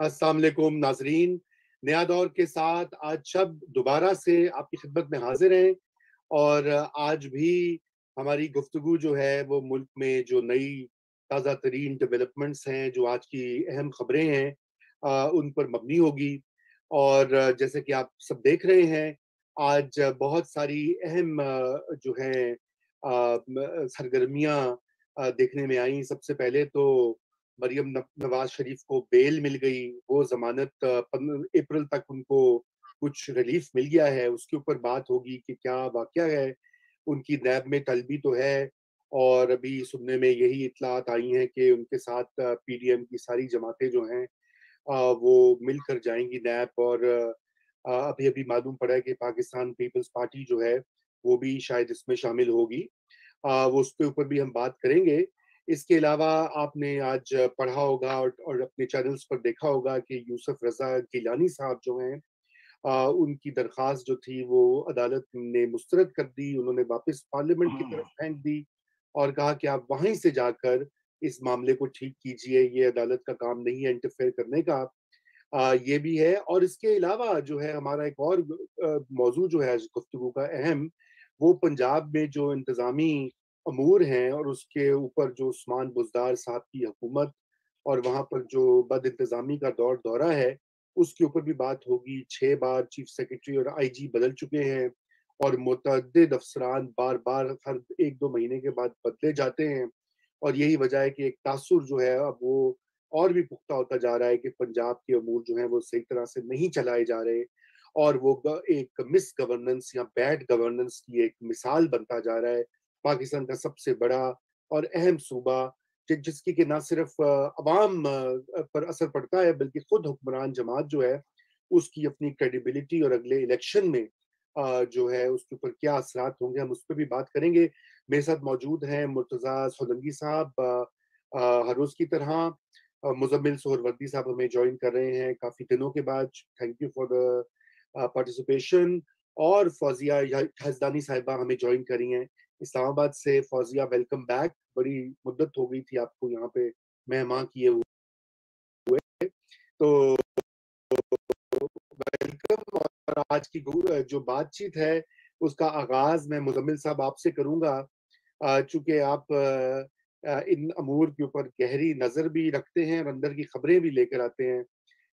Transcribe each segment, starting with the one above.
السلام علیکم ناظرین، نیا دور کے ساتھ آج شب دوبارہ سے آپ کی خدمت میں حاضر ہیں، اور آج بھی ہماری گفتگو جو ہے وہ ملک میں جو نئی تازہ ترین ڈیولپمنٹس ہیں، جو آج کی اہم خبریں ہیں، ان پر مبنی ہوگی۔ اور جیسے کہ آپ سب دیکھ رہے ہیں، آج بہت ساری اہم جو ہیں سرگرمیاں دیکھنے میں آئیں۔ سب سے پہلے تو مریم نواز شریف کو بیل مل گئی، وہ ضمانت 15 اپریل تک ان کو کچھ ریلیف مل گیا ہے۔ اس کے اوپر بات ہوگی کہ کیا واقعہ ہے، ان کی نیب میں طلبی تو ہے، اور ابھی سننے میں یہی اطلاعات آئی ہیں کہ ان کے ساتھ پی ڈی ایم کی ساری جماعتیں جو ہیں وہ مل کر جائیں گی نیب، اور ابھی ابھی معلوم پڑا ہے کہ پاکستان پیپلز پارٹی جو ہے وہ بھی شاید اس میں شامل ہوگی۔ وہ اس کے اوپر بھی ہم بات کریں گے۔ اس کے علاوہ آپ نے آج پڑھا ہوگا اور اپنے چینلز پر دیکھا ہوگا کہ یوسف رضا گیلانی صاحب جو ہیں، ان کی درخواست جو تھی وہ عدالت نے مسترد کر دی۔ انہوں نے واپس پارلیمنٹ کی طرف پھینک دی اور کہا کہ آپ وہیں سے جا کر اس معاملے کو ٹھیک کیجئے، یہ عدالت کا کام نہیں ہے انٹرفیئر کرنے کا۔ یہ بھی ہے، اور اس کے علاوہ جو ہے ہمارا ایک اور موضوع جو ہے گفتگو کا اہم، وہ پنجاب میں جو انتظامی امور ہیں اور اس کے اوپر جو عثمان بزدار صاحب کی حکومت اور وہاں پر جو بد انتظامی کا دورہ ہے، اس کے اوپر بھی بات ہوگی۔ 6 بار چیف سیکرٹری اور آئی جی بدل چکے ہیں، اور متعدد افسران بار بار ہر 1-2 مہینے کے بعد بدلے جاتے ہیں، اور یہی وجہ ہے کہ ایک تاثر جو ہے اب وہ اور بھی پختہ ہوتا جا رہا ہے کہ پنجاب کے امور جو ہیں وہ صحیح طرح سے نہیں چلائے جا رہے، اور وہ ایک مس گورننس یا بیڈ گورننس کی ایک مثال بنتا جا رہا ہے۔ پاکستان کا سب سے بڑا اور اہم صوبہ، جس کی کہ نہ صرف عوام پر اثر پڑتا ہے بلکہ خود حکمران جماعت جو ہے اس کی اپنی کریڈیبلٹی اور اگلے الیکشن میں جو ہے اس کے اوپر کیا اثرات ہوں گے، ہم اس پہ بھی بات کریں گے۔ میرے ساتھ موجود ہیں مرتضیٰ سولنگی صاحب، ہر روز کی طرح۔ مزمل سہروردی صاحب ہمیں جوائن کر رہے ہیں کافی دنوں کے بعد، thank you for the participation. اور فوزیہ یزدانی صاحبہ ہمیں جوائن کری ہیں اسلام آباد سے۔ فوزیہ ویلکم بیک، بڑی مدت ہو گئی تھی آپ کو یہاں پہ مہمان کیے ہوئے، تو ویلکم۔ اور آج کی جو بات چیت ہے اس کا آغاز میں مزمل صاحب آپ سے کروں گا، چونکہ آپ ان امور کے اوپر گہری نظر بھی رکھتے ہیں اور اندر کی خبریں بھی لے کر آتے ہیں۔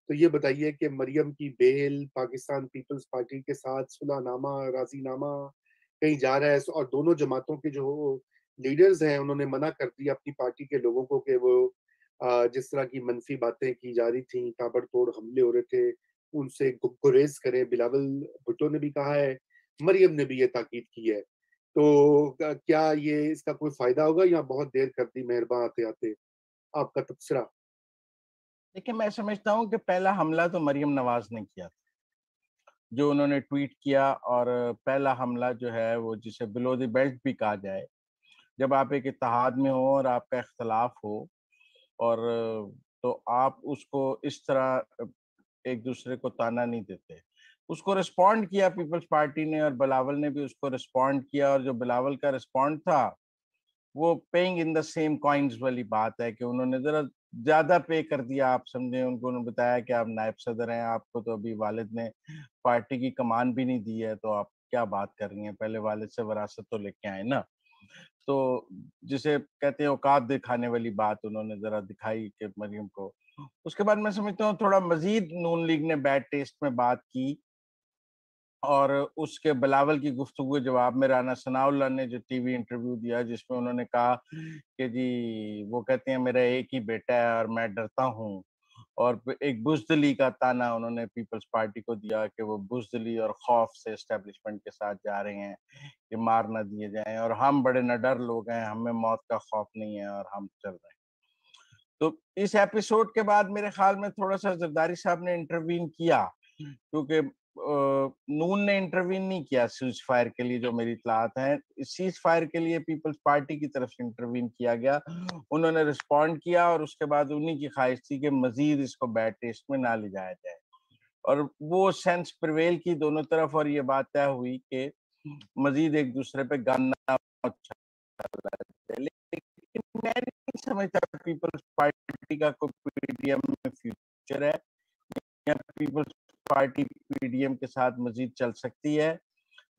تو یہ بتائیے کہ مریم کی بیل، پاکستان پیپلز پارٹی کے ساتھ صلح نامہ، راضی نامہ کہیں جا رہا ہے، اور دونوں جماعتوں کے جو لیڈرز ہیں انہوں نے منع کر دیا اپنی پارٹی کے لوگوں کو کہ وہ جس طرح کی منفی باتیں کی جا رہی تھیں، تابڑ توڑ حملے ہو رہے تھے، ان سے گریز کریں۔ بلاول بھٹو نے بھی کہا ہے، مریم نے بھی یہ تاکید کی ہے۔ تو کیا یہ اس کا کوئی فائدہ ہوگا یا بہت دیر کر دی مہربان آتے آتے؟ آپ کا تبصرہ۔ دیکھیں، میں سمجھتا ہوں کہ پہلا حملہ تو مریم نواز نے کیا تھا، جو انہوں نے ٹویٹ کیا، اور پہلا حملہ جو ہے وہ جسے بلو دی بیلٹ بھی کہا جائے، جب آپ ایک اتحاد میں ہو اور آپ کا اختلاف ہو، اور تو آپ اس کو اس طرح ایک دوسرے کو تانا نہیں دیتے۔ اس کو رسپونڈ کیا پیپلز پارٹی نے، اور بلاول نے بھی اس کو رسپونڈ کیا، اور جو بلاول کا رسپونڈ تھا وہ paying in the same coins والی بات ہے کہ انہوں نے ذرا زیادہ پے کر دیا۔ آپ سمجھیں، ان کو انہوں نے بتایا کہ آپ نائب صدر ہیں، آپ کو تو ابھی والد نے پارٹی کی کمان بھی نہیں دی ہے، تو آپ کیا بات کر رہی ہیں، پہلے والد سے وراثت تو لے کے آئے نا۔ تو جسے کہتے ہیں اوقات دکھانے والی بات انہوں نے ذرا دکھائی کہ مریم کو۔ اس کے بعد میں سمجھتا ہوں تھوڑا مزید نون لیگ نے بیڈ ٹیسٹ میں بات کی، اور اس کے بلاول کی گفتگو جواب میں رانا ثناء اللہ نے جو ٹی وی انٹرویو دیا، جس میں انہوں نے کہا کہ جی وہ کہتے ہیں میرا ایک ہی بیٹا ہے اور میں ڈرتا ہوں، اور ایک بزدلی کا تانا انہوں نے پیپلز پارٹی کو دیا کہ وہ بزدلی اور خوف سے اسٹیبلشمنٹ کے ساتھ جا رہے ہیں کہ مار نہ دیے جائیں، اور ہم بڑے نہ ڈر لوگ ہیں، ہمیں موت کا خوف نہیں ہے اور ہم چل رہے ہیں۔ تو اس ایپیسوڈ کے بعد میرے خیال میں تھوڑا سا زرداری صاحب نے انٹروین کیا، کیونکہ نون نے انٹروین نہیں کیا سیز فائر کے لیے، جو میری اطلاعات ہیں سیز فائر کے لیے پیپلز پارٹی کی طرف سے انٹروین کیا گیا، انہوں نے رسپونڈ کیا، اور اس کے بعد انہی کی خواہش تھی کہ مزید اس کو بیڈ ٹیسٹ میں نہ لے جایا جائے، اور وہ سینس پریویل کی دونوں طرف، اور یہ بات طے ہوئی کہ مزید ایک دوسرے پہ گن نہ اچھالا جائے۔ لیکن میں نہیں سمجھتا پیپلز پارٹی کا کوئی پی ڈی ایم میں فیوچر ہے۔ یا Peoples Party P D M کے ساتھ مزید چل سکتی ہے،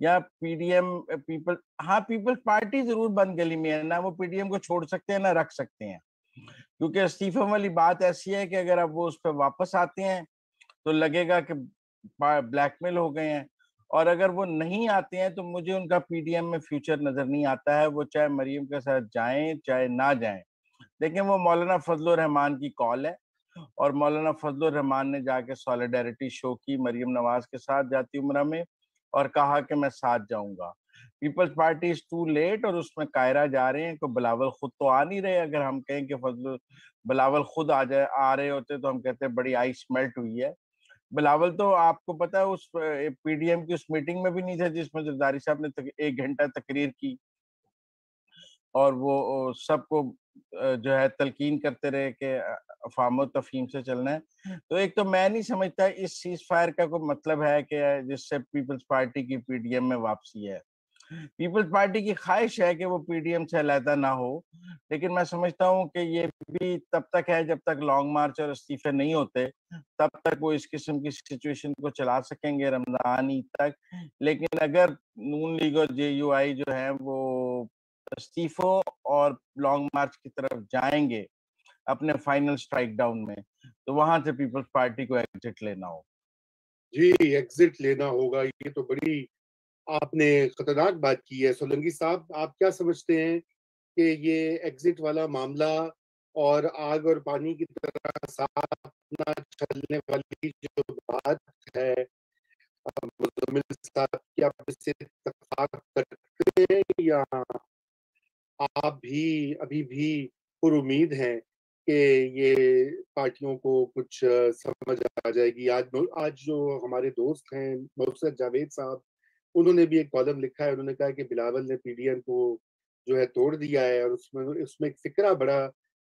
یا P D M Peoples Party ضرور بند گلی میں ہے، نہ وہ پی ڈی ایم کو چھوڑ سکتے ہیں نہ رکھ سکتے ہیں، کیونکہ استعفے والی بات ایسی ہے کہ اگر اب وہ اس پہ واپس آتے ہیں تو لگے گا کہ بلیک میل ہو گئے ہیں، اور اگر وہ نہیں آتے ہیں تو مجھے ان کا پی ڈی ایم میں فیوچر نظر نہیں آتا ہے، وہ چاہے مریم کے ساتھ جائیں چاہے نہ جائیں۔ لیکن وہ مولانا فضل الرحمان کی کال ہے، اور مولانا فضل الرحمان نے جا کے سالیڈیرٹی شو کی مریم نواز کے ساتھ جاتی عمرہ میں، اور کہا کہ میں ساتھ جاؤں گا۔ Peoples Party is too late, اور اس میں قاہرہ جا رہے ہیں، کہ بلاول خود تو آ نہیں رہے۔ اگر ہم کہیں کہ بلاول خود آ رہے ہوتے تو ہم کہتے ہیں بڑی آئس میلٹ ہوئی ہے۔ بلاول تو آپ کو پتا ہے اس پی ڈی ایم کی اس میٹنگ میں بھی نہیں تھا جس میں زرداری صاحب نے 1 گھنٹہ تقریر کی، اور وہ سب کو جو ہے تلقین کرتے رہے کہ افہام و تفہیم سے چلنا ہے۔ تو ایک تو میں نہیں سمجھتا اس سیز فائر کا کوئی مطلب ہے کہ جس سے پیپلز پارٹی کی پی ڈی ایم میں واپسی ہے۔ پیپلز پارٹی کی خواہش ہے کہ وہ پی ڈی ایم سے علیحدہ نہ ہو، لیکن میں سمجھتا ہوں کہ یہ بھی تب تک ہے جب تک لانگ مارچ اور استعفے نہیں ہوتے، تب تک وہ اس قسم کی سچویشن کو چلا سکیں گے رمضان عید تک۔ لیکن اگر نون لیگ اور جے یو آئی جو ہیں وہ استعفوں اور لانگ مارچ کی طرف جائیں گے اپنے فائنل سٹرائک ڈاؤن میں، تو وہاں سے پیپلز پارٹی کو ایگزٹ لینا ہو۔ جی ایگزٹ لینا ہوگا، یہ تو بڑی آپ نے خطرناک بات کی ہے۔ سولنگی صاحب، آپ کیا سمجھتے ہیں کہ یہ ایگزٹ والا معاملہ اور آگ اور پانی کی طرح ساتھ نہ چلنے والی جو بات ہے، مزمل صاحب کیا آپ اس سے اتفاق کرتے ہیں، یا آپ بھی ابھی بھی پر امید ہیں کہ یہ پارٹیوں کو کچھ سمجھ آ جائے گی؟ آج جو ہمارے دوست ہیں نصرت جاوید صاحب، انہوں نے بھی ایک کالم لکھا ہے، انہوں نے کہا کہ بلاول نے پی ڈی ایم کو جو ہے توڑ دیا ہے، اور اس میں ایک فکرہ بڑا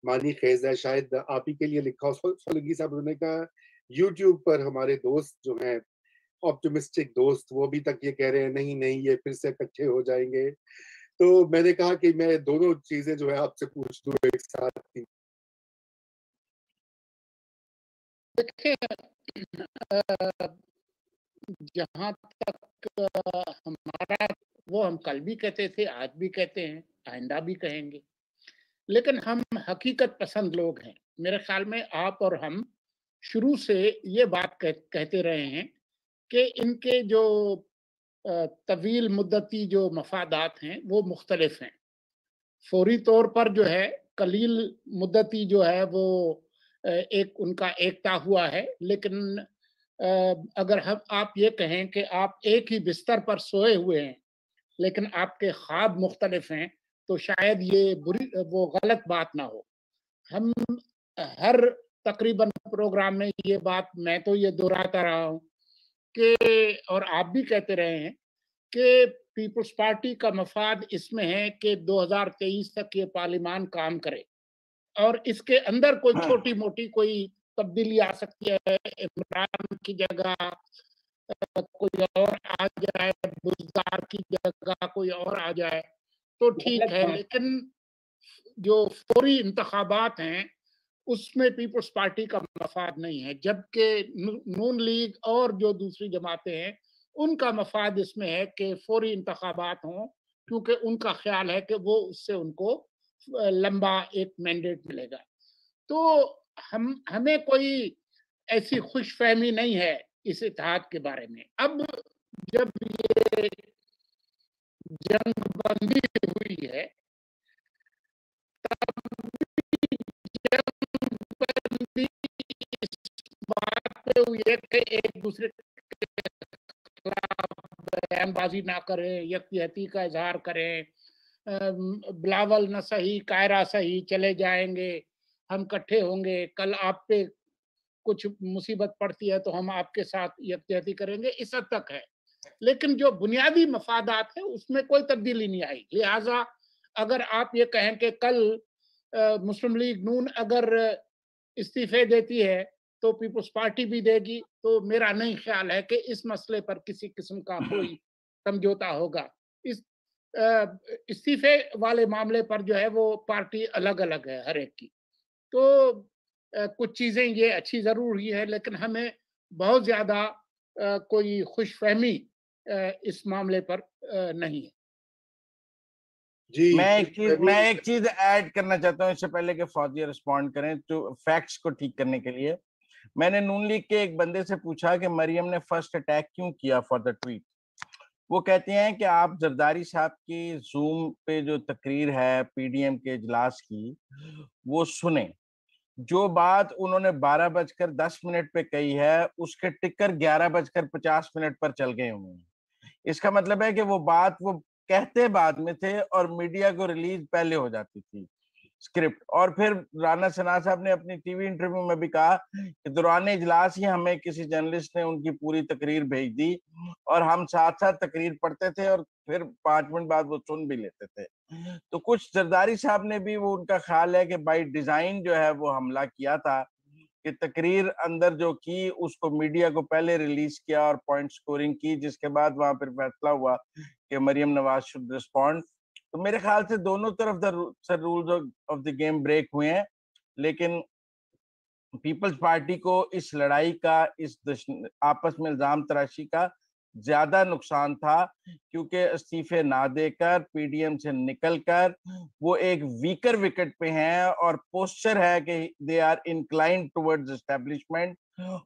معنی خیز ہے، شاید آپ ہی کے لیے لکھا ہو سولنگی صاحب۔ انہوں نے کہا یوٹیوب پر ہمارے دوست جو ہیں آپٹمسٹک دوست، وہ ابھی تک یہ کہہ رہے ہیں نہیں نہیں یہ پھر سے اکٹھے ہو جائیں گے۔ تو میں نے کہا کہ میں دونوں چیزیں جو ہے آپ سے پوچھ دوں ایک ساتھ ہی۔ جہاں تک ہمارا، وہ ہم کل بھی کہتے تھے، آج بھی کہتے ہیں، آئندہ بھی کہیں گے، لیکن ہم حقیقت پسند لوگ ہیں۔ میرے خیال میں آپ اور ہم شروع سے یہ بات کہتے رہے ہیں کہ ان کے جو طویل مدتی جو مفادات ہیں وہ مختلف ہیں۔ فوری طور پر جو ہے قلیل مدتی جو ہے وہ ایک ان کا ایکتا ہوا ہے، لیکن اگر آپ یہ کہیں کہ آپ ایک ہی بستر پر سوئے ہوئے ہیں لیکن آپ کے خواب مختلف ہیں، تو شاید یہ وہ غلط بات نہ ہو۔ ہم ہر تقریباً پروگرام میں یہ بات میں تو یہ دہراتا رہا ہوں کہ، اور آپ بھی کہتے رہے ہیں کہ پیپلز پارٹی کا مفاد اس میں ہے کہ 2023 تک یہ پارلیمان کام کرے، اور اس کے اندر کوئی چھوٹی موٹی کوئی تبدیلی آ سکتی ہے، عمران کی جگہ کوئی اور آ جائے، بزدار کی جگہ کوئی اور آ جائے تو ٹھیک ہے، لیکن جو فوری انتخابات ہیں اس میں پیپلز پارٹی کا مفاد نہیں ہے، جبکہ نون لیگ اور جو دوسری جماعتیں ہیں ان کا مفاد اس میں ہے کہ فوری انتخابات ہوں، کیونکہ ان کا خیال ہے کہ وہ اس سے ان کو لمبا ایک مینڈیٹ ملے گا۔ تو ہمیں کوئی ایسی خوش فہمی نہیں ہے اس اتحاد کے بارے میں۔ اب جب یہ جنگ بندی ہوئی ہے تب جنگ بندی اس بات پہ ہوئی ہے کہ ایک دوسرے کے خلاف بیان بازی نہ کریں، یکجہتی کا اظہار کریں، بلاول نہ صحیح قاہرہ صحیح، چلے جائیں گے، ہم اکٹھے ہوں گے، کل آپ پہ کچھ مصیبت پڑتی ہے تو ہم آپ کے ساتھ یکجہتی کریں گے، اس حد تک ہے۔ لیکن جو بنیادی مفادات ہیں اس میں کوئی تبدیلی نہیں آئی۔ لہٰذا اگر آپ یہ کہیں کہ کل مسلم لیگ نون اگر استعفے دیتی ہے تو پیپلز پارٹی بھی دے گی، تو میرا نہیں خیال ہے کہ اس مسئلے پر کسی قسم کا کوئی سمجھوتا ہوگا۔ اس استعفے والے معاملے پر جو ہے وہ پارٹی الگ الگ ہے ہر ایک کی۔ تو کچھ چیزیں یہ اچھی ضرور ہوئی ہے، لیکن ہمیں بہت زیادہ کوئی خوش فہمی اس معاملے پر نہیں ہے. جی میں ایک چیز ایڈ کرنا چاہتا ہوں اس سے پہلے کہ فوزیہ رسپونڈ کریں تو فیکٹس کو ٹھیک کرنے کے لیے. میں نے نون لیگ کے ایک بندے سے پوچھا کہ مریم نے فرسٹ اٹیک کیوں کیا فار دا ٹویٹ. وہ کہتے ہیں کہ آپ زرداری صاحب کی زوم پہ جو تقریر ہے پی ڈی ایم کے اجلاس کی وہ سنیں. جو بات انہوں نے 12:10 پہ کہی ہے اس کے ٹکر 11:50 پر چل گئے ہوئے ہیں. اس کا مطلب ہے کہ وہ بات وہ کہتے بعد میں تھے اور میڈیا کو ریلیز پہلے ہو جاتی تھی اسکرپٹ. اور پھر رانا ثنا صاحب نے اپنی ٹی وی انٹرویو میں بھی کہا کہ دوران اجلاس ہی ہمیں کسی جرنلسٹ نے ان کی پوری تقریر بھیج دی اور ہم ساتھ ساتھ تقریر پڑھتے تھے اور پھر 5 منٹ بعد وہ سن بھی لیتے تھے. تو کچھ زرداری صاحب نے بھی وہ ان کا خیال ہے کہ بائی ڈیزائن جو ہے وہ حملہ کیا تھا کہ تقریر اندر جو کی اس کو میڈیا کو پہلے ریلیز کیا اور پوائنٹ سکورنگ کی, جس کے بعد وہاں پھر فیصلہ ہوا کہ مریم نواز شوڈ رسپونڈ. تو میرے خیال سے دونوں طرف rules of the game break ہوئے ہیں, لیکن پیپلز پارٹی کو اس لڑائی کا, اس آپس میں الزام تراشی کا زیادہ نقصان تھا کیونکہ استعفے نہ دے کر پی ڈی ایم سے نکل کر وہ ایک ویکر وکٹ پہ ہیں اور پوسچر ہے کہ they are inclined towards establishment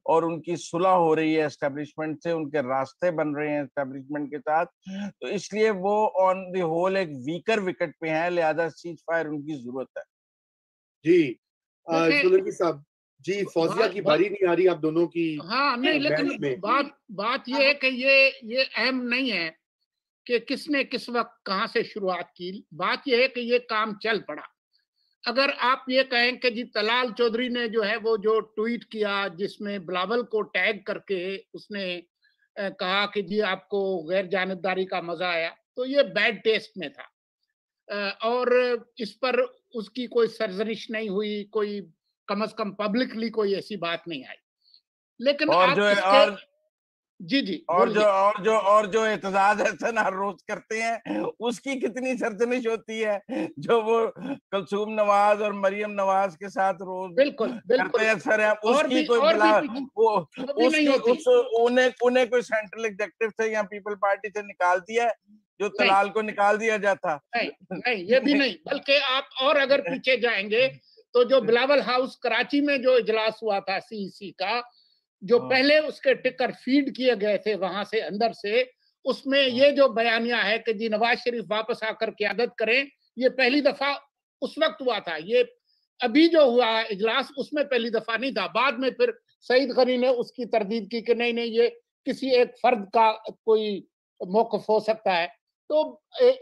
اور ان کی صلح ہو رہی ہے اسٹیبلشمنٹ سے, ان کے راستے بن رہے ہیں اسٹیبلشمنٹ کے ساتھ. تو اس لیے وہ آن دی ہول ایک ویکر وکٹ پہ ہیں, لہذا سیز فائر ان کی ضرورت ہے. جی سولنگی صاحب, جی فوزیہ کی باری نہیں آ رہی آپ دونوں کی. ہاں نہیں, لیکن بات یہ ہے کہ یہ اہم نہیں ہے کہ کس نے کس وقت کہاں سے شروعات کی. بات یہ ہے کہ یہ کام چل پڑا. اگر آپ یہ کہیں کہ جی طلال چودھری نے جو ہے وہ جو ٹویٹ کیا جس میں بلاول کو ٹیگ کر کے اس نے کہا کہ جی آپ کو غیر جانبداری کا مزہ آیا, تو یہ بیڈ ٹیسٹ میں تھا اور اس پر اس کی کوئی سرزنش نہیں ہوئی, کوئی کم از کم پبلکلی کوئی ایسی بات نہیں آئی. لیکن اور آپ جو اس کے جی اور جو اعتزاز احسن ہر روز کرتے ہیں اس کی کتنی سرزنش ہوتی ہے جو وہ کلثوم نواز اور مریم نواز کے ساتھ روز کرتے ہیں. سر اس کی کوئی بلا انہیں کوئی سینٹرل ایگزیکٹو سے یا پیپل پارٹی سے نکال دیا ہے جو طلال کو نکال دیا جاتا. نہیں یہ بھی نہیں, بلکہ آپ اور اگر پیچھے جائیں گے تو جو بلاول ہاؤس کراچی میں جو اجلاس ہوا تھا سی سی کا, جو پہلے اس کے ٹکر فیڈ کیے گئے تھے وہاں سے اندر سے, اس میں یہ جو بیانیہ ہے کہ جی نواز شریف واپس آ کر قیادت کریں, یہ پہلی دفعہ اس وقت ہوا تھا. یہ ابھی جو ہوا اجلاس اس میں پہلی دفعہ نہیں تھا. بعد میں پھر سعید غنی نے اس کی تردید کی کہ نہیں یہ کسی ایک فرد کا کوئی موقف ہو سکتا ہے. تو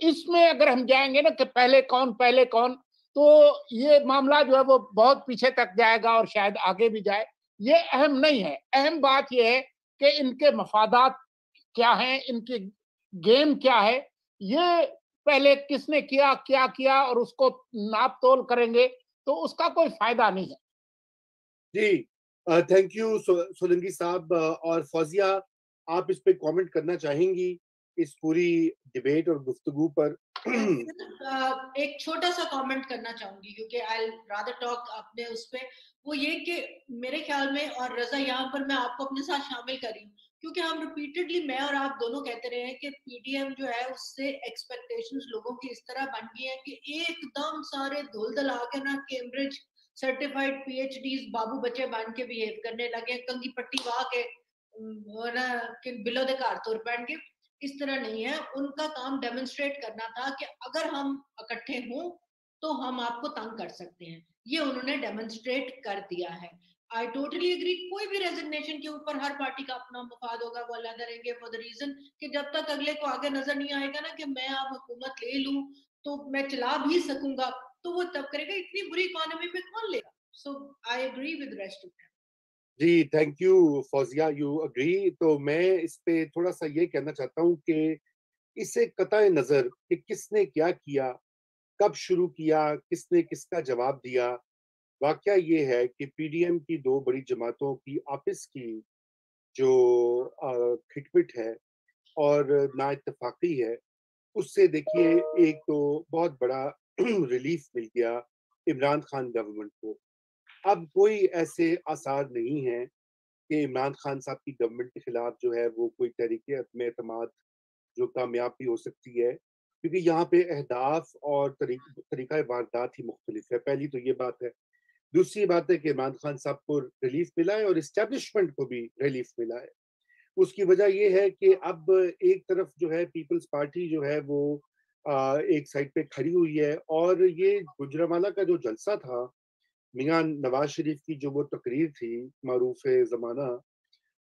اس میں اگر ہم جائیں گے نا کہ پہلے کون, تو یہ معاملہ جو ہے وہ بہت پیچھے تک جائے گا اور شاید آگے بھی جائے. یہ اہم نہیں ہے. اہم بات یہ ہے کہ ان کے مفادات کیا ہیں, ان کی گیم کیا ہے, یہ پہلے کس نے کیا اور اس کو ناپ تول کریں گے تو اس کا کوئی فائدہ نہیں ہے. جی تھینک یو سولنگی صاحب. اور فوزیہ آپ اس پہ کامنٹ کرنا چاہیں گی اس پوری ڈیبیٹ اور گفتگو پر؟ ایک چھوٹا سا کامنٹ کرنا چاہوں گی کیونکہ I'll rather talk اپنے اس پہ. وہ یہ کہ میرے خیال میں, اور رضا یہاں پر میں آپ کو اپنے ساتھ شامل کر رہی ہوں کیونکہ ہم ریپیٹڈلی میں اور آپ دونوں کہتے رہے ہیں کہ پی ڈی ایم جو ہے اس سے ایکسپیکٹیشنز لوگوں کی اس طرح بن گئی ہیں کہ ایک دم سارے دھول دھل آ کے نا Cambridge certified PhDs بابو بچے بن کے بیہیو کرنے لگے, کنگھی پٹی وا کے بلو دے گھر تور پہن کے. اس طرح نہیں ہے. ان کا کام ڈیمونسٹریٹ کرنا تھا کہ اگر ہم اکٹھے ہوں تو ہم آپ کو تنگ کر سکتے ہیں. یہ انہوں نے ڈیمونسٹریٹ کر دیا ہے. I totally agree. کوئی بھی ریزگنیشن کے اوپر ہر پارٹی کا اپنا مفاد ہوگا, وہ علیحدہ رہیں گے فور دا ریزن کہ جب تک اگلے کو آگے نظر نہیں آئے گا نا کہ میں اب حکومت لے لوں تو میں چلا بھی سکوں گا, تو وہ تب کرے گا. اتنی بری اکانومی پہ کون لے گا؟ So I agree with rest of them. جی thank you Fauzia, you agree. تو میں اس پہ تھوڑا سا یہ کہنا چاہتا ہوں کہ اس سے قطع نظر کہ کس نے کیا, کب شروع کیا, کس نے کس کا جواب دیا, واقعہ یہ ہے کہ پی ڈی ایم کی دو بڑی جماعتوں کی آپس کی جو کھٹپٹ ہے اور نا اتفاقی ہے, اس سے دیکھیے ایک تو بہت بڑا ریلیف مل گیا عمران خان گورنمنٹ کو. اب کوئی ایسے آثار نہیں ہیں کہ عمران خان صاحب کی گورنمنٹ کے خلاف جو ہے وہ کوئی تحریک عدم اعتماد جو کامیاب بھی ہو سکتی ہے، کیونکہ یہاں پہ اہداف اور طریقہ واردات ہی مختلف ہے. پہلی تو یہ بات ہے. دوسری بات ہے کہ عمران خان صاحب کو ریلیف ملا ہے اور اسٹیبلشمنٹ کو بھی ریلیف ملا ہے. اس کی وجہ یہ ہے کہ اب ایک طرف جو ہے پیپلز پارٹی جو ہے وہ ایک سائڈ پہ کھڑی ہوئی ہے، اور یہ گجرانوالہ کا جو جلسہ تھا، میاں نواز شریف کی جو وہ تقریر تھی معروف زمانہ،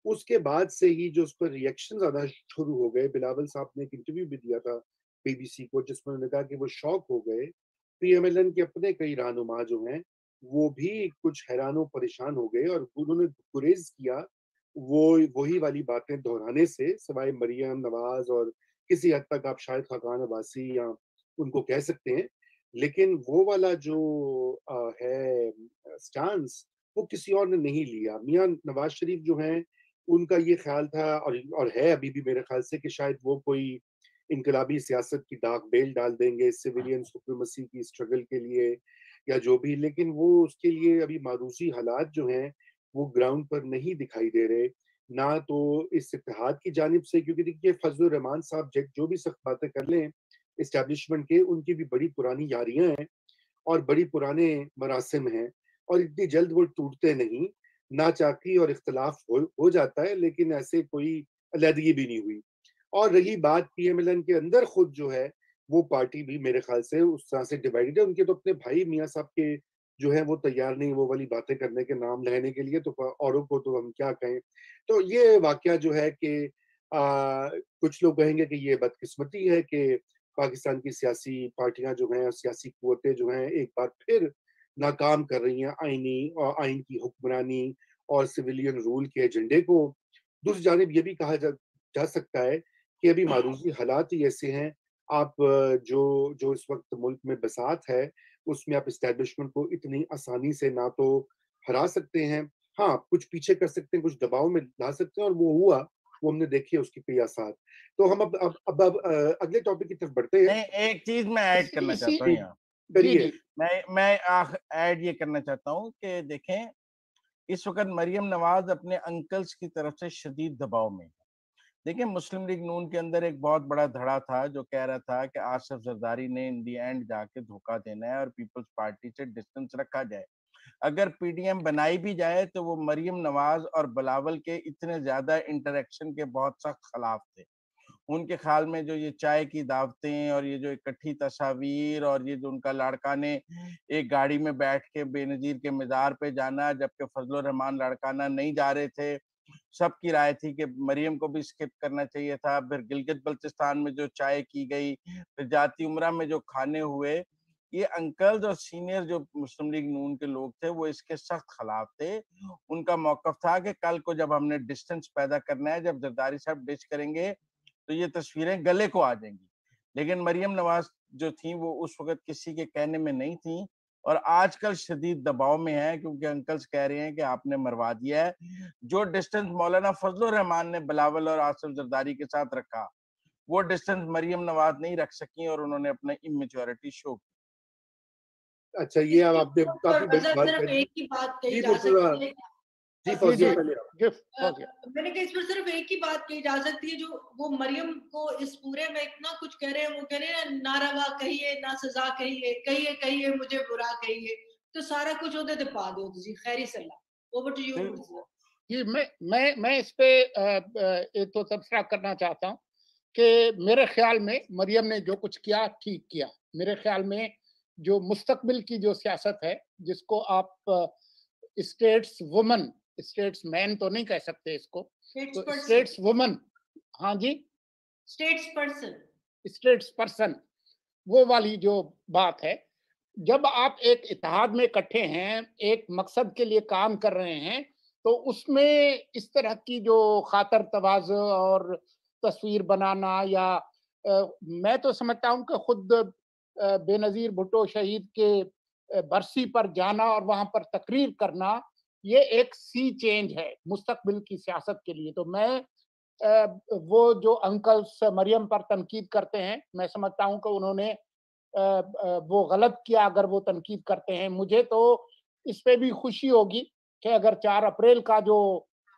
اس کے بعد سے ہی جو اس پر ریئیکشنز آنا شروع ہو گئے. بلاول صاحب نے ایک انٹرویو بھی دیا تھا بی بی سی کو، جس میں انہوں نے کہا کہ وہ شوق ہو گئے. پی ایم ایل این کے اپنے کئی رہنما جو ہیں وہ بھی کچھ حیران و پریشان ہو گئے، اور انہوں نے گریز کیا وہی والی باتیں دہرانے سے، سوائے مریم نواز اور کسی حد تک آپ شاید خاقان عباسی یا ان کو کہہ سکتے ہیں، لیکن وہ والا جو ہے سٹانس وہ کسی اور نے نہیں لیا. میاں نواز شریف جو ہیں ان کا یہ خیال تھا اور ہے ابھی بھی میرے خیال سے کہ شاید وہ کوئی انقلابی سیاست کی داغ بیل ڈال دیں گے سویلین سپریمیسی کی اسٹرگل کے لیے یا جو بھی، لیکن وہ اس کے لیے ابھی معروضی حالات جو ہیں وہ گراؤنڈ پر نہیں دکھائی دے رہے. نہ تو اس اتحاد کی جانب سے، کیونکہ دیکھیے فضل الرحمان صاحب جو بھی سخت باتیں کر لیں اسٹیبلشمنٹ کے، ان کی بھی بڑی پرانی یاریاں ہیں اور بڑی پرانے مراسم ہیں، اور اتنی جلد وہ ٹوٹتے نہیں. ناچاقی اور اختلاف ہو جاتا ہے، لیکن ایسے کوئی علیحدگی بھی نہیں ہوئی. اور رہی بات پی ایم ایل این کے اندر خود جو ہے وہ پارٹی بھی میرے خیال سے اس طرح سے ڈیوائڈڈ ہے. ان کے تو اپنے بھائی میاں صاحب کے جو ہے وہ تیار نہیں وہ والی باتیں کرنے کے نام لینے کے لیے، تو اوروں کو تو ہم کیا کہیں. تو یہ واقعہ جو ہے کہ کچھ لوگ کہیں گے کہ یہ بدقسمتی ہے کہ پاکستان کی سیاسی پارٹیاں جو ہیں، سیاسی قوتیں جو ہیں ایک بار پھر ناکام کر رہی ہیں آئین کی حکمرانی اور سویلین رول کے ایجنڈے کو. دوسری جانب یہ بھی کہا جا سکتا ہے کہ ابھی معروضی حالات ہی ایسے ہیں. آپ جو اس وقت ملک میں بساط ہے اس میں آپ اسٹیبلشمنٹ کو اتنی آسانی سے نہ تو ہرا سکتے ہیں، ہاں کچھ پیچھے کر سکتے ہیں، کچھ دباؤ میں لا سکتے ہیں، اور وہ ہوا، وہ ہم نے دیکھی اس کی کئی آثار. تو ہم اب اگلے ٹاپک کی طرف بڑھتے ہیں. ایک چیز میں ایڈ کرنا چاہتا ہوں یہاں. کریے. میں ایڈ یہ کرنا چاہتا ہوں کہ دیکھیں اس وقت مریم نواز اپنے انکلز کی طرف سے شدید دباؤ میں ہے. دیکھیں مسلم لیگ نون کے اندر ایک بہت بڑا دھڑا تھا جو کہہ رہا تھا کہ آصف زرداری نے ان دی اینڈ جا کے دھوکہ دینا ہے اور پیپلز پارٹی سے ڈسٹنس رکھا جائے. اگر پی ڈی ایم بنائی بھی جائے تو وہ مریم نواز اور بلاول کے اتنے زیادہ انٹریکشن کے بہت سخت خلاف تھے. ان کے خیال میں جو یہ چائے کی دعوتیں اور یہ جو اکٹھی تصاویر اور یہ جو ان کا لڑکا نے ایک گاڑی میں بیٹھ کے بے نظیر کے مزار پہ جانا جبکہ فضل الرحمان لڑکانہ نہیں جا رہے تھے، سب کی رائے تھی کہ مریم کو بھی اسکپ کرنا چاہیے تھا. پھر گلگت بلتستان میں جو چائے کی گئی، پھر جاتی عمرہ میں جو کھانے ہوئے، یہ انکلز اور سینئر جو مسلم لیگ نون کے لوگ تھے وہ اس کے سخت خلاف تھے. ان کا موقف تھا کہ کل کو جب ہم نے ڈسٹنس پیدا کرنا ہے، جب زرداری صاحب ڈش کریں گے تو یہ تصویریں گلے کو آ جائیں گی. لیکن مریم نواز جو تھیں وہ اس وقت کسی کے کہنے میں نہیں تھیں اور آج کل شدید دباؤ میں ہیں کیونکہ انکلز کہہ رہے ہیں کہ آپ نے مروا دیا ہے. جو ڈسٹنس مولانا فضل الرحمان نے بلاول اور آصف زرداری کے ساتھ رکھا وہ ڈسٹنس مریم نواز نہیں رکھ سکی اور انہوں نے اپنا امیچورٹی شو کی. اچھا یہ اب آپ نے کافی بڑی بات صرف کری. ایک ہی بات کہی جی جا سکتی ہے. جی فوزیہ پہلے میں نے کہا اس پر صرف ایک ہی بات کہی جا سکتی ہے، جو وہ مریم کو اس پورے میں اتنا کچھ کہہ رہے ہیں، وہ کہہ رہے ہیں نہ روا کہیے نہ سزا کہیے مجھے برا کہیے، تو سارا کچھ ہوتے تو پا دو جی خیری صلی اللہ. Over to you. جی میں اس پہ ایک تو تبصرہ کرنا چاہتا ہوں کہ میرے خیال میں مریم نے جو کچھ کیا ٹھیک کیا. میرے خیال میں جو مستقبل کی جو سیاست ہے جس کو آپ اسٹیٹس وومن، اسٹیٹس مین تو نہیں کہہ سکتے اس کو، اسٹیٹس وومن، ہاں جی اسٹیٹس پرسن، وہ والی جو بات ہے، جب آپ ایک اتحاد میں اکٹھے ہیں ایک مقصد کے لیے کام کر رہے ہیں تو اس میں اس طرح کی جو خاطر تواضع اور تصویر بنانا، یا میں تو سمجھتا ہوں کہ خود بے نظیر بھٹو شہید کے برسی پر جانا اور وہاں پر تقریر کرنا یہ ایک سی چینج ہے مستقبل کی سیاست کے لیے. تو میں وہ جو انکلز مریم پر تنقید کرتے ہیں میں سمجھتا ہوں کہ انہوں نے وہ غلط کیا اگر وہ تنقید کرتے ہیں. مجھے تو اس پہ بھی خوشی ہوگی کہ اگر 4 اپریل کا جو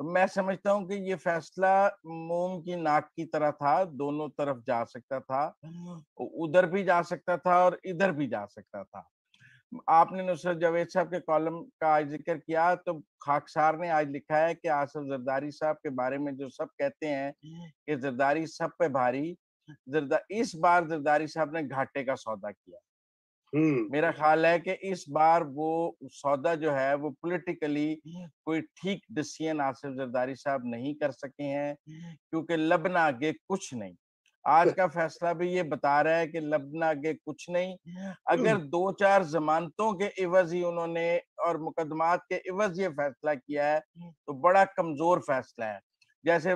تو میں سمجھتا ہوں کہ یہ فیصلہ موم کی ناک کی طرح تھا، دونوں طرف جا سکتا تھا، ادھر بھی جا سکتا تھا اور ادھر بھی جا سکتا تھا۔ آپ نے نصرت جاوید صاحب کے کالم کا آج ذکر کیا، تو خاکسار نے آج لکھا ہے کہ آصف زرداری صاحب کے بارے میں جو سب کہتے ہیں کہ زرداری سب پہ بھاری، اس بار زرداری صاحب نے گھاٹے کا سودا کیا۔ میرا خیال ہے کہ اس بار وہ سودا جو ہے وہ پولیٹیکلی کوئی ٹھیک ڈیسیژن آصف زرداری صاحب نہیں کر سکے ہیں، کیونکہ لبنا آگے کچھ نہیں۔ آج کا فیصلہ بھی یہ بتا رہا ہے کہ لبنا آگے کچھ نہیں۔ اگر 2-4 ضمانتوں کے عوض ہی انہوں نے اور مقدمات کے عوض یہ فیصلہ کیا ہے تو بڑا کمزور فیصلہ ہے۔ جیسے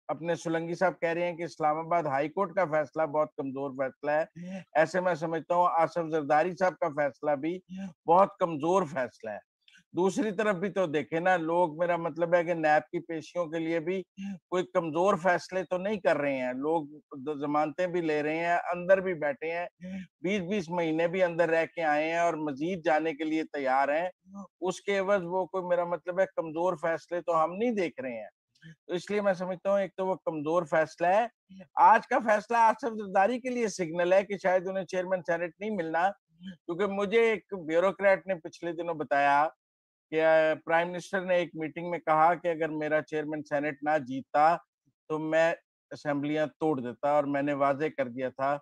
اپنے سولنگی صاحب کہہ رہے ہیں کہ اسلام آباد ہائی کورٹ کا فیصلہ بہت کمزور فیصلہ ہے، ایسے میں سمجھتا ہوں آصف زرداری صاحب کا فیصلہ بھی بہت کمزور فیصلہ ہے۔ دوسری طرف بھی تو دیکھیں نا، لوگ، میرا مطلب ہے کہ نیب کی پیشیوں کے لیے بھی کوئی کمزور فیصلے تو نہیں کر رہے ہیں، لوگ ضمانتیں بھی لے رہے ہیں، اندر بھی بیٹھے ہیں، 20 مہینے بھی اندر رہ کے آئے ہیں اور مزید جانے کے لیے تیار ہیں، اس کے عوض وہ کوئی، میرا مطلب ہے، کمزور فیصلے تو ہم نہیں دیکھ رہے ہیں۔ تو اس لیے میں سمجھتا ہوں ایک تو وہ کمزور فیصلہ ہے۔ آج کا فیصلہ آصف زرداری کے لیے سگنل ہے کہ شاید انہیں چیئرمین سینٹ نہیں ملنا، کیونکہ مجھے ایک بیوروکریٹ نے پچھلے دنوں بتایا کہ پرائم منسٹر نے ایک میٹنگ میں کہا کہ اگر میرا چیئرمین سینٹ نہ جیتا تو میں اسمبلیاں توڑ دیتا، اور میں نے واضح کر دیا تھا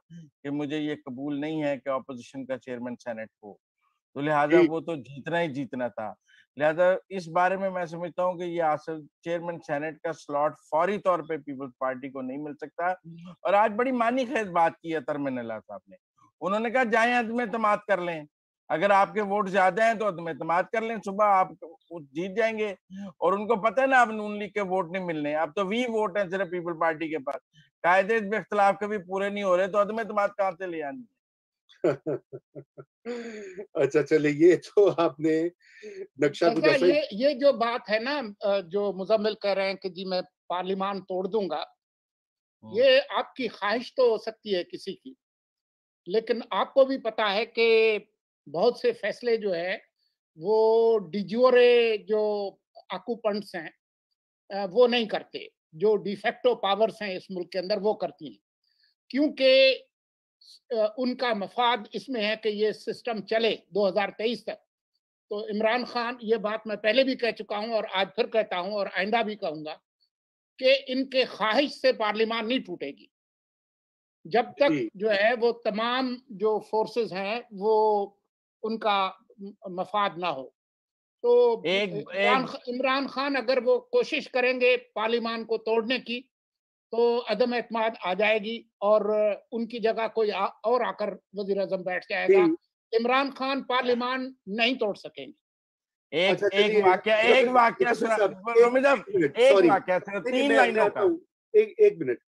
کہ مجھے یہ قبول نہیں ہے کہ اپوزیشن کا چیئرمین سینٹ ہو، تو لہٰذا وہ تو جیتنا ہی جیتنا تھا۔ لہذا اس بارے میں سمجھتا ہوں کہ یہ آصف چیئرمین سینٹ کا سلاٹ فوری طور پہ پیپلز پارٹی کو نہیں مل سکتا۔ اور آج بڑی معنی خیز بات کی ہے ترمن اللہ صاحب نے، انہوں نے کہا جائیں عدم اعتماد کر لیں، اگر آپ کے ووٹ زیادہ ہیں تو عدم اعتماد کر لیں، صبح آپ جیت جائیں گے۔ اور ان کو پتہ ہے نا اب نون لیگ کے ووٹ نہیں ملنے، اب تو 20 ووٹ ہیں صرف پیپل پارٹی کے پاس، قاعدے اس اختلاف کبھی پورے نہیں ہو رہے، تو عدم اعتماد کہاں سے لے آنی ہے؟ اچھا چلے، یہ تو آپ نے نقشہ کچھ ایسا ہی۔ یہ جو بات ہے نا، جو مزمل کہہ رہے ہیں کہ جی میں پارلیمان توڑ دوں گا، یہ آپ کی خواہش تو ہو سکتی ہے کسی کی، لیکن آپ کو بھی پتا ہے کہ بہت سے فیصلے جو ہے وہ ڈیجورے جو آکوپنٹس ہیں وہ نہیں کرتے، جو ڈیفیکٹو پاورز ہیں اس ملک کے اندر وہ کرتی ہیں، کیونکہ ان کا مفاد اس میں ہے کہ یہ سسٹم چلے 2023 تک۔ تو عمران خان، یہ بات میں پہلے بھی کہہ چکا ہوں اور آج پھر کہتا ہوں اور آئندہ بھی کہوں گا کہ ان کے خواہش سے پارلیمان نہیں ٹوٹے گی جب تک جو ہے وہ تمام جو فورسز ہیں وہ ان کا مفاد نہ ہو۔ تو عمران خان اگر وہ کوشش کریں گے پارلیمان کو توڑنے کی تو عدم اعتماد آ جائے گی اور ان کی جگہ کوئی اور آ کر وزیر اعظم بیٹھ جائے گا۔ عمران خان پارلیمان نہیں توڑ سکیں گے۔ ایک واقعہ سنا، تین لائنوں کا۔ ایک منٹ،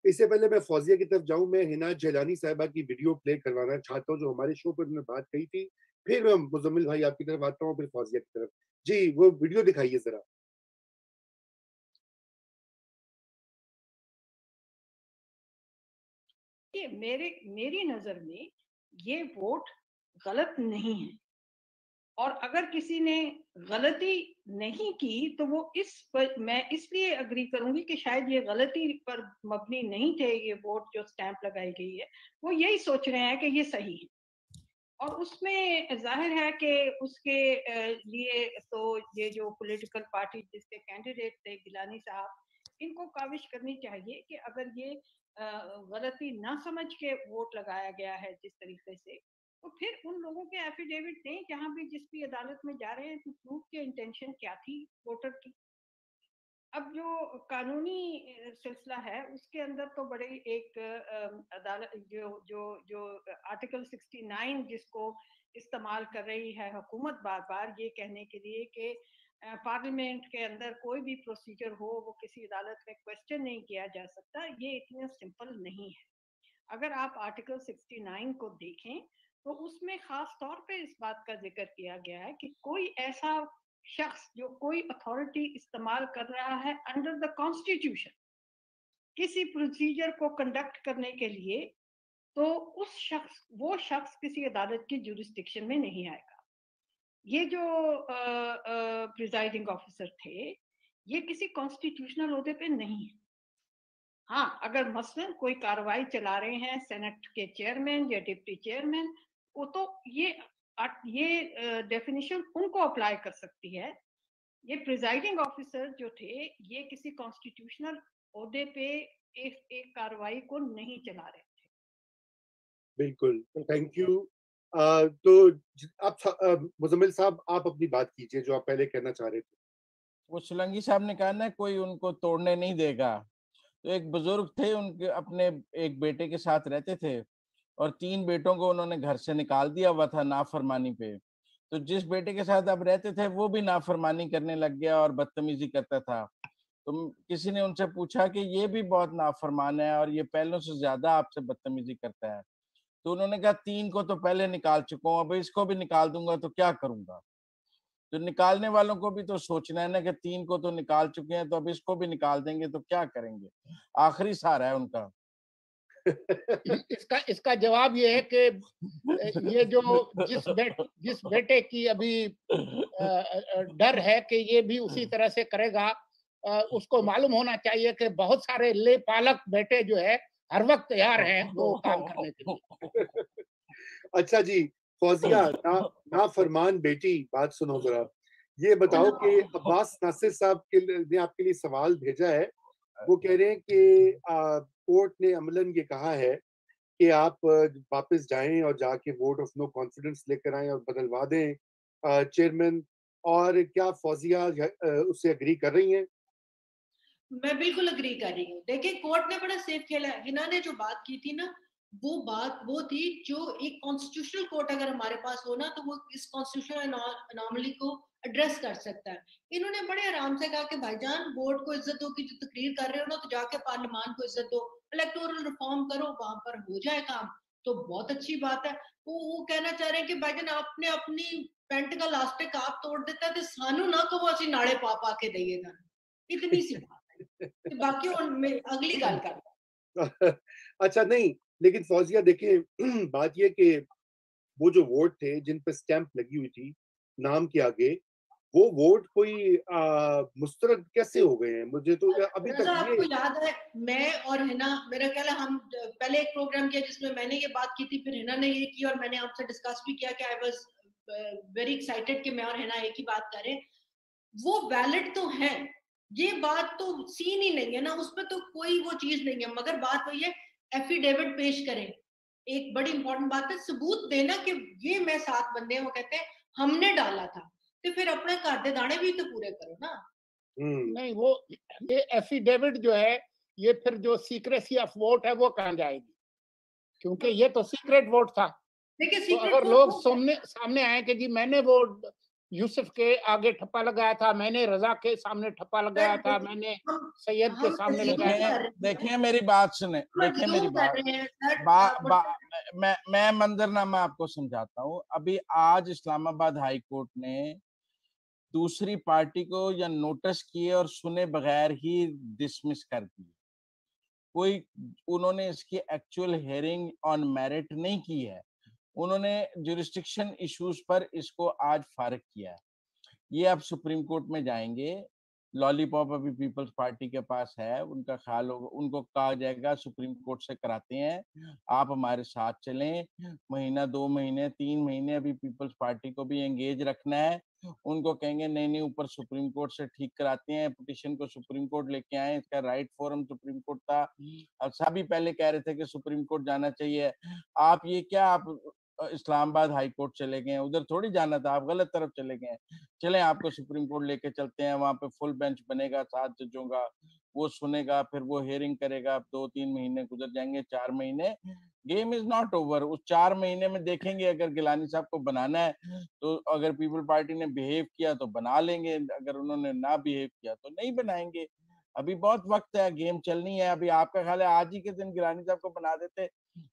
اس سے پہلے میں فوزیہ کی طرف جاؤں، میں ہنا جیلانی صاحبہ کی ویڈیو پلے کروانا چاہتا ہوں جو ہمارے شو پر بات کہی تھی، پھر میں مزمل بھائی آپ کی طرف آتا ہوں، پھر فوزیہ کی طرف۔ جی وہ ویڈیو دکھائیے ذرا۔ میری نظر میں یہ ووٹ غلط نہیں ہے، اور اگر کسی نے غلطی نہیں کی تو وہ میں اس لیے اگری کروں گی کہ شاید یہ غلطی پر مبنی نہیں تھے، یہ ووٹ جو سٹیمپ لگائی گئی ہے وہ یہی سوچ رہے ہیں کہ یہ صحیح ہے، اور اس میں ظاہر ہے کہ اس کے لیے تو یہ جو پولیٹیکل پارٹی جس کے کینڈیڈیٹ تھے گیلانی صاحب، ان کو کاوش کرنی چاہیے کہ اگر یہ غلطی نہ سمجھ کے ووٹ لگایا گیا ہے جس طریقے سے، تو پھر ان لوگوں کے ایفیڈیوٹ دیں جہاں بھی جس بھی عدالت میں جا رہے ہیں، تو پروف کے انٹینشن کیا تھی ووٹر کی۔ اب جو قانونی سلسلہ ہے اس کے اندر تو بڑی ایک عدالت جو آرٹیکل 69 جس کو استعمال کر رہی ہے حکومت بار بار یہ کہنے کے لیے کہ پارلیمنٹ کے اندر کوئی بھی پروسیجر ہو وہ کسی عدالت میں کویسچن نہیں کیا جا سکتا، یہ اتنا سمپل نہیں ہے۔ اگر آپ آرٹیکل 69 کو دیکھیں تو اس میں خاص طور پہ اس بات کا ذکر کیا گیا ہے کہ کوئی ایسا شخص جو کوئی اتھارٹی استعمال کر رہا ہے انڈر دا کانسٹیٹیوشن کسی پروسیجر کو کنڈکٹ کرنے کے لیے، تو وہ شخص کسی عدالت کی جورسڈکشن میں نہیں آئے گا۔ یہ جو پریزائڈنگ آفیسر تھے یہ کسی کانسٹیٹیوشنل عہدے پہ نہیں ہے. ہاں اگر مثلاً کوئی کارروائی چلا رہے ہیں سینٹ کے چیئرمین یا ڈپٹی چیئرمین, وہ تو یہ ڈیفینیشن ان کو اپلائی کر سکتی ہے. یہ پریزائڈنگ آفیسر جو تھے یہ کسی کانسٹیٹیوشنل عہدے پہ ایک کارروائی کو نہیں چلا رہے تھے. بالکل, تھینک یو. تو اب مزمل صاحب آپ اپنی بات کیجئے جو آپ پہلے کہنا چاہ رہے تھے. وہ سولنگی صاحب نے کہا نا کوئی ان کو توڑنے نہیں دے گا. تو ایک بزرگ تھے, ان کے اپنے ایک بیٹے کے ساتھ رہتے تھے اور 3 بیٹوں کو انہوں نے گھر سے نکال دیا ہوا تھا نافرمانی پہ. تو جس بیٹے کے ساتھ اب رہتے تھے وہ بھی نافرمانی کرنے لگ گیا اور بدتمیزی کرتا تھا. تو کسی نے ان سے پوچھا کہ یہ بھی بہت نافرمان ہے اور یہ پہلوں سے زیادہ آپ سے بدتمیزی کرتا ہے. تو انہوں نے کہا 3 کو تو پہلے نکال چکا ہوں, اب اس کو بھی نکال دوں گا تو کیا کروں گا. تو نکالنے والوں کو بھی تو سوچنا ہے نا کہ 3 کو تو نکال چکے ہیں تو اب اس کو بھی نکال دیں گے تو کیا کریں گے. آخری سہارا ہے ان کا. اس کا جواب یہ ہے کہ یہ جو جس بیٹے کی ابھی ڈر ہے کہ یہ بھی اسی طرح سے کرے گا, اس کو معلوم ہونا چاہیے کہ بہت سارے لے پالک بیٹے جو ہے ہر وقت تیار ہیں وہ کام کرنے کے لیے. اچھا جی فوزیہ, نافرمان بیٹی, بات سنو ذرا. یہ بتاؤ کہ عباس ناصر صاحب نے آپ کے لیے سوال بھیجا ہے. وہ کہہ رہے ہیں کہ کورٹ نے عملاً یہ کہا ہے کہ آپ واپس جائیں اور جا کے ووٹ آف نو کانفیڈنس لے کر آئیں اور بدلوا دیں چیئرمین. اور کیا فوزیہ اس سے اگری کر رہی ہیں؟ میں بالکل اگری کر رہی ہوں. دیکھیں کورٹ نے بڑا سیف کھیلا ہے. ہنا نے جو بات کی تھی نا وہ بات وہ تھی جو ایک کانسٹیٹیوشنل کورٹ اگر ہمارے پاس ہونا تو وہ اس کانسٹیٹیوشنل اناملی کو ایڈریس کر سکتا ہے. انہوں نے بڑے آرام سے کہا کہ بھائی جان بورڈ کو عزت دو کی جو تقریر کر رہے ہو نا تو جا کے پارلیمان کو عزت دو, الیکٹورل ریفارم کرو, وہاں پر ہو جائے کام. تو بہت اچھی بات ہے. وہ کہنا چاہ رہے ہیں کہ بھائی جان آپ نے اپنی پینٹ کا لاسٹک آپ توڑ دیتا ہے تو سانو نہ کہو اسی ناڑے پا کے دئیے گا. اتنی سی بات ہے, باقی اگلی گل کرتا. اچھا نہیں, لیکن فوزیہ دیکھیں بات یہ کہ وہ جو ووٹ تھے جن پہ سٹیمپ لگی ہوئی تھی نام کے آگے, وہ ووٹ کوئی مسترد کیسے ہو گئے ہیں؟ مجھے تو ابھی تک آپ کو یاد ہے میں اور ہنا میرا خیال ہے ہم پہلے ایک پروگرام کیا جس میں میں نے یہ بات کی تھی, پھر ہنا نے یہ کی اور میں نے آپ سے ڈسکس بھی کیا کہ آئی واز ویری ایکسائٹیڈ کہ میں اور ہنا ایک ہی بات کریں. وہ ویلڈ تو ہیں, یہ بات تو سین ہی نہیں ہے نا, اس پہ تو کوئی وہ چیز نہیں ہے. مگر بات وہی ہے ایفیڈیوٹ پیش کریں. ایک بڑی امپورٹنٹ بات ہے ثبوت دینا کہ یہ میں 7 بندے ہیں, وہ کہتے ہیں ہم نے ڈالا تھا, تو پھر اپنے گھر دے دانے بھی تو پورے کرو نا. نہیں وہ یہ ایفیڈیوٹ جو ہے یہ پھر جو سیکریسی آف ووٹ ہے وہ کہاں جائے گی, کیونکہ یہ تو سیکریٹ ووٹ تھا. تو اگر لوگ سامنے آئے کہ جی میں نے وہ یوسف کے آگے ٹھپا لگایا تھا, میں نے رضا کے سامنے ٹھپا لگایا تھا, میں نے سید کے سامنے لگایا تھا. دیکھیں میری بات سنیں, دیکھیں میری بات, میں منظرنامہ آپ کو سمجھاتا ہوں. ابھی آج اسلام آباد ہائی کورٹ نے دوسری پارٹی کو یا نوٹس کیے اور سنے بغیر ہی ڈسمس کر دی. کوئی انہوں نے اس کی ایکچوئل ہیئرنگ آن میرٹ نہیں کی ہے, انہوں نے جورسڈکشن ایشوز پر اس کو آج فارغ کیا ہے. یہ اب سپریم کورٹ میں جائیں گے. لالی پاپ ابھی پیپلز پارٹی کے پاس ہے, ان کا خیال ہوگا, ان کو کہا جائے گا سپریم کورٹ سے کراتے ہیں, آپ ہمارے ساتھ چلیں. مہینہ 2 مہینے 3 مہینے ابھی پیپلز پارٹی کو بھی انگیج رکھنا ہے. ان کو کہیں گے نہیں اوپر سپریم کورٹ سے ٹھیک کراتے ہیں, پٹیشن کو سپریم کورٹ لے کے آئے, اس کا رائٹ فورم سپریم کورٹ تھا. اب سبھی پہلے کہہ رہے تھے کہ سپریم کورٹ جانا چاہیے. آپ یہ کیا آپ اسلام آباد ہائی کورٹ چلے گئے, ادھر تھوڑی جانا تھا, آپ غلط طرف چلے گئے. چلیں آپ کو سپریم کورٹ لے کے چلتے ہیں, وہاں پہ فل بینچ بنے گا 7 ججوں کا, وہ سنے گا, پھر وہ ہیئرنگ کرے گا. 2-3 مہینے گزر جائیں گے, 4 مہینے, گیم از ناٹ اوور. اس 4 مہینے میں دیکھیں گے اگر گیلانی صاحب کو بنانا ہے تو اگر پیپل پارٹی نے بہیو کیا تو بنا لیں گے, اگر انہوں نے نہ بہیو کیا تو نہیں بنائیں گے. ابھی بہت وقت ہے, گیم چلنی ہے. ابھی آپ کا خیال ہے آج ہی کے دن گیلانی صاحب کو بنا دیتے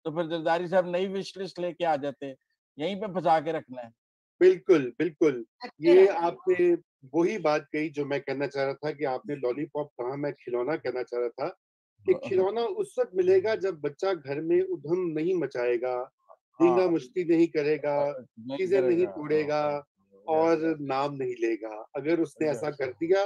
تو پھر زرداری صاحب نئی وش لسٹ لے کے آ جاتے, یہیں پہ پھنسا کے رکھنا ہے. بالکل بالکل, یہ آپ نے وہی بات کہی جو میں کہنا چاہ رہا تھا کہ آپ نے لالی پاپ کہا, میں کھلونا کہنا چاہ رہا تھا کہ کھلونا اس وقت ملے گا جب بچہ گھر میں ادھم نہیں مچائے گا, دینگا مشتی نہیں کرے گا, چیزیں نہیں توڑے گا اور نام نہیں لے گا. اگر اس نے ایسا کر دیا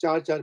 4-4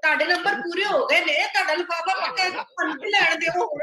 ਤੁਹਾਡੇ ਨੰਬਰ ਪੂਰੇ ਹੋ ਗਏ ਨੇ ਤੁਹਾਡਾ ਲਿਫਾਫਾ ਪੱਕਾ ਫੰਡ ਲੈਣ ਦਿਓ ਹੁਣ